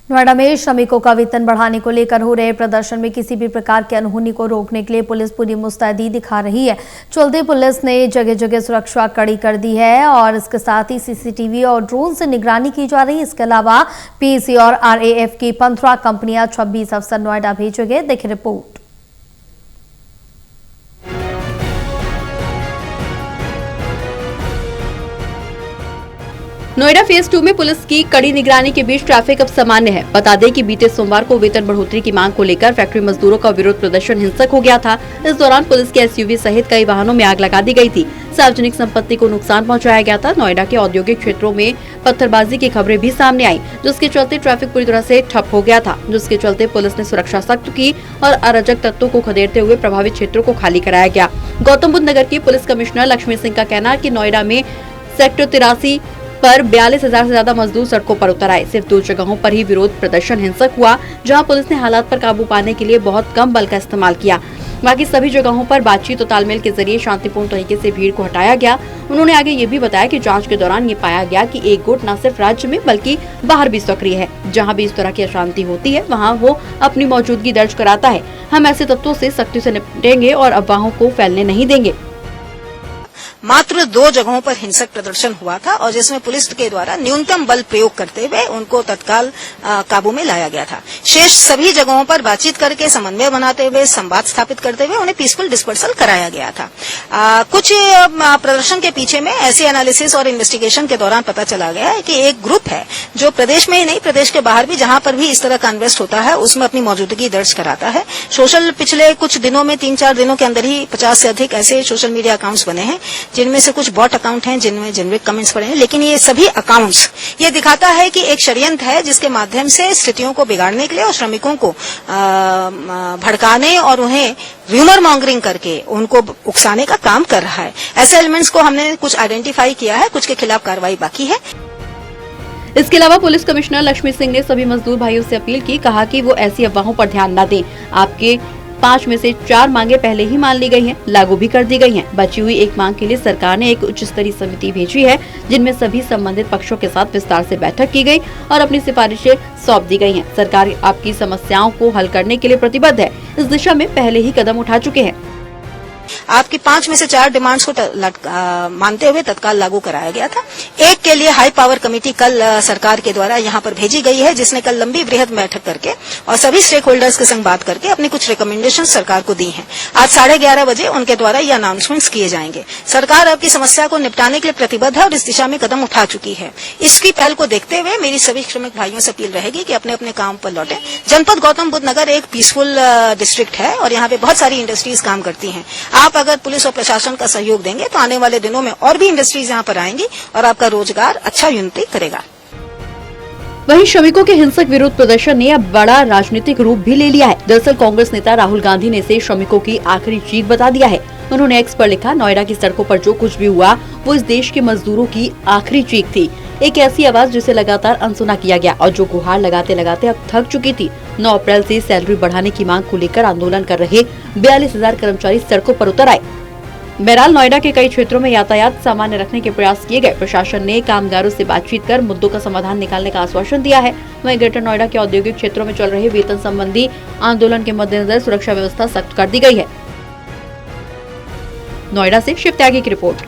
नोएडा में श्रमिकों का वेतन बढ़ाने को लेकर हो रहे प्रदर्शन में किसी भी प्रकार की अनहोनी को रोकने के लिए पुलिस पूरी मुस्तैदी दिखा रही है। चलते पुलिस ने जगह जगह सुरक्षा कड़ी कर दी है और इसके साथ ही सीसीटीवी और ड्रोन से निगरानी की जा रही है। इसके अलावा पीसी और आरएएफ की 15 कंपनियां 26 अफसर नोएडा भेजे गए। देखिए रिपोर्ट। नोएडा फेज 2 में पुलिस की कड़ी निगरानी के बीच ट्रैफिक अब सामान्य है। बता दें कि बीते सोमवार को वेतन बढ़ोतरी की मांग को लेकर फैक्ट्री मजदूरों का विरोध प्रदर्शन हिंसक हो गया था। इस दौरान पुलिस के एसयूवी सहित कई वाहनों में आग लगा दी गई थी। सार्वजनिक संपत्ति को नुकसान पहुंचाया गया था। नोएडा के औद्योगिक क्षेत्रों में पत्थरबाजी की खबरें भी सामने आई, जिसके चलते ट्रैफिक पूरी तरह से ठप हो गया था, जिसके चलते पुलिस ने सुरक्षा सख्त की और अराजक तत्वों को खदेड़ते हुए प्रभावित क्षेत्रों को खाली कराया गया। गौतम बुद्ध नगर की पुलिस कमिश्नर लक्ष्मी सिंह का कहना है कि नोएडा में सेक्टर 83 पर 42,000 से ज्यादा मजदूर सड़कों पर उतर आए। सिर्फ 2 जगहों पर ही विरोध प्रदर्शन हिंसक हुआ, जहां पुलिस ने हालात पर काबू पाने के लिए बहुत कम बल का इस्तेमाल किया। बाकी सभी जगहों पर बातचीत और तालमेल के जरिए शांतिपूर्ण तरीके से भीड़ को हटाया गया। उन्होंने आगे ये भी बताया कि जांच के दौरान ये पाया गया कि एक गुट न सिर्फ राज्य में बल्कि बाहर भी सक्रिय है। जहां भी इस तरह की अशांति होती है वहां वो अपनी मौजूदगी दर्ज कराता है। हम ऐसे तत्वों से सख्ती से निपटेंगे और अफवाहों को फैलने नहीं देंगे। मात्र 2 जगहों पर हिंसक प्रदर्शन हुआ था और जिसमें पुलिस के द्वारा न्यूनतम बल प्रयोग करते हुए उनको तत्काल काबू में लाया गया था। शेष सभी जगहों पर बातचीत करके समन्वय बनाते हुए संवाद स्थापित करते हुए उन्हें पीसफुल डिस्पर्सल कराया गया था। कुछ प्रदर्शन के पीछे में ऐसी एनालिसिस और इन्वेस्टिगेशन के दौरान पता चला गया है कि एक ग्रुप है जो प्रदेश में ही नहीं प्रदेश के बाहर भी जहां पर भी इस तरह का अनरेस्ट होता है उसमें अपनी मौजूदगी दर्ज कराता है। पिछले कुछ दिनों में 3-4 दिनों के अंदर ही 50 से अधिक ऐसे सोशल मीडिया अकाउंट्स बने हैं, जिनमें से कुछ बॉट अकाउंट हैं, जिनमें जेनरिक कमेंट्स पड़े हैं। लेकिन ये सभी अकाउंट्स ये दिखाता है कि एक षड्यंत्र है जिसके माध्यम से स्थितियों को बिगाड़ने के लिए और श्रमिकों को भड़काने और उन्हें र्यूमर मॉन्गरिंग करके उनको उकसाने का काम कर रहा है। ऐसे एलिमेंट्स को हमने कुछ आइडेंटिफाई किया है, कुछ के खिलाफ कार्रवाई बाकी है। इसके अलावा पुलिस कमिश्नर लक्ष्मी सिंह ने सभी मजदूर भाइयों से अपील की, कहा कि वो ऐसी अफवाहों पर ध्यान न दें। आपके 5 में से 4 मांगे पहले ही मान ली गई हैं, लागू भी कर दी गई हैं। बची हुई एक मांग के लिए सरकार ने एक उच्च स्तरीय समिति भेजी है, जिनमें सभी संबंधित पक्षों के साथ विस्तार से बैठक की गई और अपनी सिफारिशें सौंप दी गई हैं। सरकार आपकी समस्याओं को हल करने के लिए प्रतिबद्ध है। इस दिशा में पहले ही कदम उठा चुके हैं। आपकी 5 में से 4 डिमांड्स को मानते हुए तत्काल लागू कराया गया था। एक के लिए हाई पावर कमेटी कल सरकार के द्वारा यहां पर भेजी गई है, जिसने कल लंबी बृहद बैठक करके और सभी स्टेक होल्डर्स के संग बात करके अपनी कुछ रिकमेंडेशन सरकार को दी हैं। आज 11:30 बजे उनके द्वारा ये अनाउंसमेंट्स किए जाएंगे। सरकार आपकी समस्या को निपटाने के लिए प्रतिबद्ध है और इस दिशा में कदम उठा चुकी है। इसकी पहल को देखते हुए मेरी सभी श्रमिक भाइयों से अपील रहेगी कि अपने अपने काम पर लौटें। जनपद गौतम बुद्ध नगर एक पीसफुल डिस्ट्रिक्ट है और यहाँ पे बहुत सारी इंडस्ट्रीज काम करती हैं। आप अगर पुलिस और प्रशासन का सहयोग देंगे तो आने वाले दिनों में और भी इंडस्ट्रीज यहाँ पर आएंगी और आपका रोजगार अच्छा उन्नति करेगा। वहीं श्रमिकों के हिंसक विरोध प्रदर्शन ने अब बड़ा राजनीतिक रूप भी ले लिया है। दरअसल कांग्रेस नेता राहुल गांधी ने इसे श्रमिकों की आखिरी चीख बता दिया है। उन्होंने एक्स पर लिखा, नोएडा की सड़कों पर जो कुछ भी हुआ वो इस देश के मजदूरों की आखिरी चीख थी। एक ऐसी आवाज जिसे लगातार अनसुना किया गया और जो गुहार लगाते लगाते अब थक चुकी थी। 9 अप्रैल से सैलरी बढ़ाने की मांग को लेकर आंदोलन कर रहे 42,000 कर्मचारी सड़कों पर उतर आए। बहरहाल नोएडा के कई क्षेत्रों में यातायात सामान्य रखने के प्रयास किए गए। प्रशासन ने कामगारों से बातचीत कर मुद्दों का समाधान निकालने का आश्वासन दिया है। वहीं ग्रेटर नोएडा के औद्योगिक क्षेत्रों में चल रहे वेतन संबंधी आंदोलन के मद्देनजर सुरक्षा व्यवस्था सख्त कर दी गई है। नोएडा से शिव त्यागी की रिपोर्ट।